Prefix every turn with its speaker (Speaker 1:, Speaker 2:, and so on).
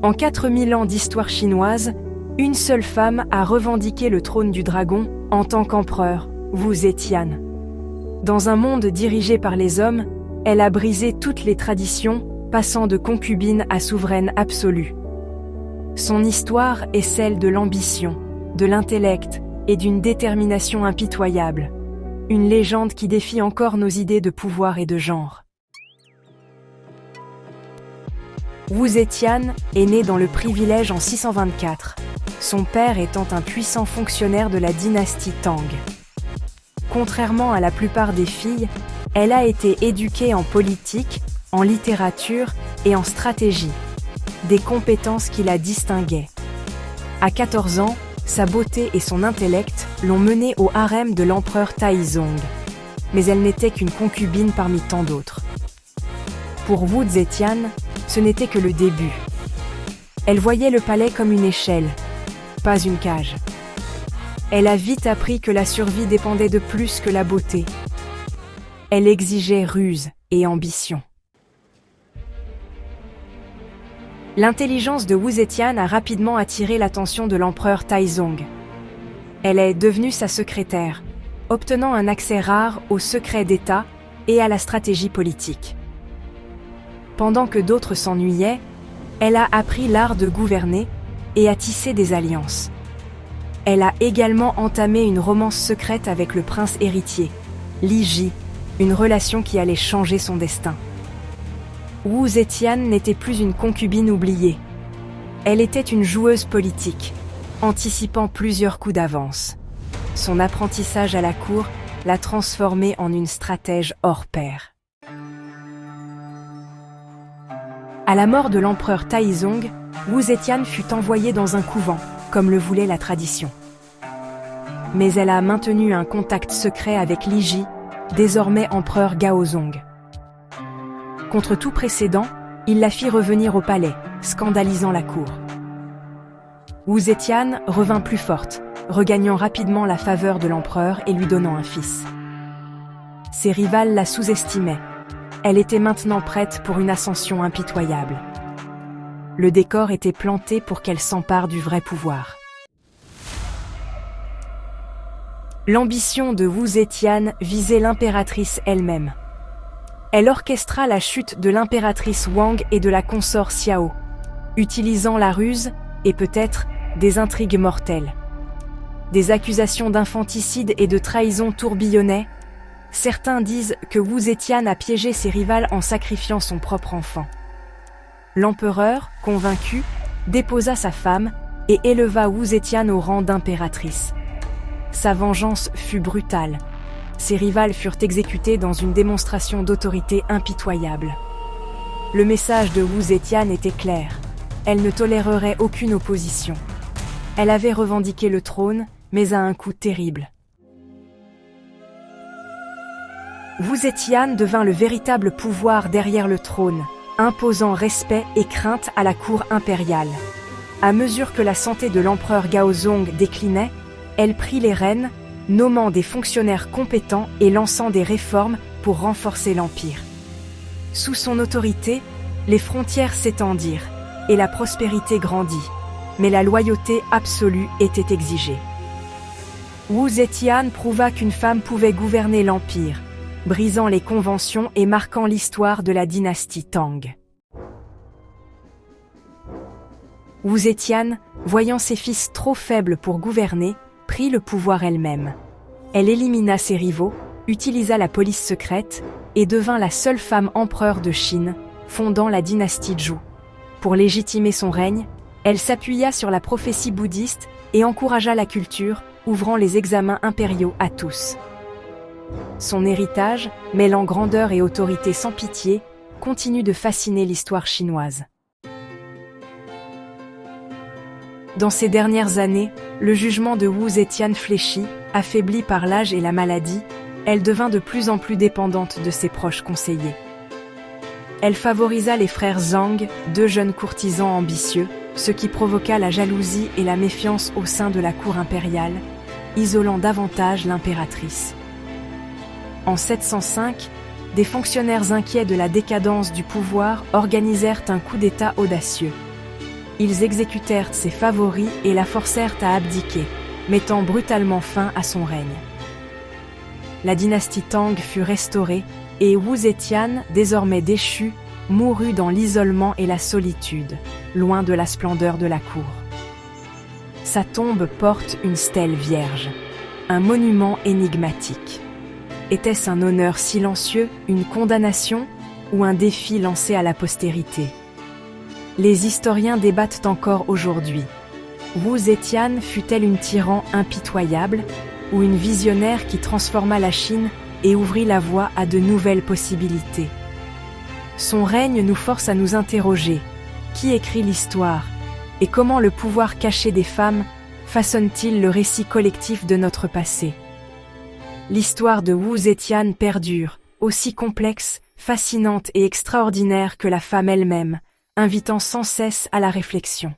Speaker 1: En 4000 ans d'histoire chinoise, une seule femme a revendiqué le trône du dragon en tant qu'empereur, Wu Zetian. Dans un monde dirigé par les hommes, elle a brisé toutes les traditions, passant de concubine à souveraine absolue. Son histoire est celle de l'ambition, de l'intellect et d'une détermination impitoyable. Une légende qui défie encore nos idées de pouvoir et de genre. Wu Zetian est né dans le privilège en 624, son père étant un puissant fonctionnaire de la dynastie Tang. Contrairement à la plupart des filles, elle a été éduquée en politique, en littérature et en stratégie, des compétences qui la distinguaient. À 14 ans, sa beauté et son intellect l'ont menée au harem de l'empereur Taizong, mais elle n'était qu'une concubine parmi tant d'autres. Pour Wu Zetian, ce n'était que le début. Elle voyait le palais comme une échelle, pas une cage. Elle a vite appris que la survie dépendait de plus que la beauté. Elle exigeait ruse et ambition. L'intelligence de Wu Zetian a rapidement attiré l'attention de l'empereur Taizong. Elle est devenue sa secrétaire, obtenant un accès rare aux secrets d'État et à la stratégie politique. Pendant que d'autres s'ennuyaient, elle a appris l'art de gouverner et a tissé des alliances. Elle a également entamé une romance secrète avec le prince héritier, Li Ji, une relation qui allait changer son destin. Wu Zetian n'était plus une concubine oubliée. Elle était une joueuse politique, anticipant plusieurs coups d'avance. Son apprentissage à la cour l'a transformée en une stratège hors pair. À la mort de l'empereur Taizong, Wu Zetian fut envoyée dans un couvent, comme le voulait la tradition. Mais elle a maintenu un contact secret avec Li Ji, désormais empereur Gaozong. Contre tout précédent, il la fit revenir au palais, scandalisant la cour. Wu Zetian revint plus forte, regagnant rapidement la faveur de l'empereur et lui donnant un fils. Ses rivales la sous-estimaient. Elle était maintenant prête pour une ascension impitoyable. Le décor était planté pour qu'elle s'empare du vrai pouvoir. L'ambition de Wu Zetian visait l'impératrice elle-même. Elle orchestra la chute de l'impératrice Wang et de la consort Xiao, utilisant la ruse et peut-être des intrigues mortelles. Des accusations d'infanticide et de trahison tourbillonnaient. Certains disent que Wu Zetian a piégé ses rivales en sacrifiant son propre enfant. L'empereur, convaincu, déposa sa femme et éleva Wu Zetian au rang d'impératrice. Sa vengeance fut brutale. Ses rivales furent exécutés dans une démonstration d'autorité impitoyable. Le message de Wu Zetian était clair. Elle ne tolérerait aucune opposition. Elle avait revendiqué le trône, mais à un coût terrible. Wu Zetian devint le véritable pouvoir derrière le trône, imposant respect et crainte à la cour impériale. À mesure que la santé de l'empereur Gaozong déclinait, elle prit les rênes, nommant des fonctionnaires compétents et lançant des réformes pour renforcer l'empire. Sous son autorité, les frontières s'étendirent et la prospérité grandit, mais la loyauté absolue était exigée. Wu Zetian prouva qu'une femme pouvait gouverner l'empire, brisant les conventions et marquant l'histoire de la dynastie Tang. Wu Zetian, voyant ses fils trop faibles pour gouverner, prit le pouvoir elle-même. Elle élimina ses rivaux, utilisa la police secrète et devint la seule femme empereur de Chine, fondant la dynastie Zhou. Pour légitimer son règne, elle s'appuya sur la prophétie bouddhiste et encouragea la culture, ouvrant les examens impériaux à tous. Son héritage, mêlant grandeur et autorité sans pitié, continue de fasciner l'histoire chinoise. Dans ces dernières années, le jugement de Wu Zetian fléchit, affaiblie par l'âge et la maladie, elle devint de plus en plus dépendante de ses proches conseillers. Elle favorisa les frères Zhang, deux jeunes courtisans ambitieux, ce qui provoqua la jalousie et la méfiance au sein de la cour impériale, isolant davantage l'impératrice. En 705, des fonctionnaires inquiets de la décadence du pouvoir organisèrent un coup d'État audacieux. Ils exécutèrent ses favoris et la forcèrent à abdiquer, mettant brutalement fin à son règne. La dynastie Tang fut restaurée et Wu Zetian, désormais déchu, mourut dans l'isolement et la solitude, loin de la splendeur de la cour. Sa tombe porte une stèle vierge, un monument énigmatique. Était-ce un honneur silencieux, une condamnation ou un défi lancé à la postérité? Les historiens débattent encore aujourd'hui. Wu Zetian fut-elle une tyran impitoyable ou une visionnaire qui transforma la Chine et ouvrit la voie à de nouvelles possibilités? Son règne nous force à nous interroger. Qui écrit l'histoire? Et comment le pouvoir caché des femmes façonne-t-il le récit collectif de notre passé? L'histoire de Wu Zetian perdure, aussi complexe, fascinante et extraordinaire que la femme elle-même, invitant sans cesse à la réflexion.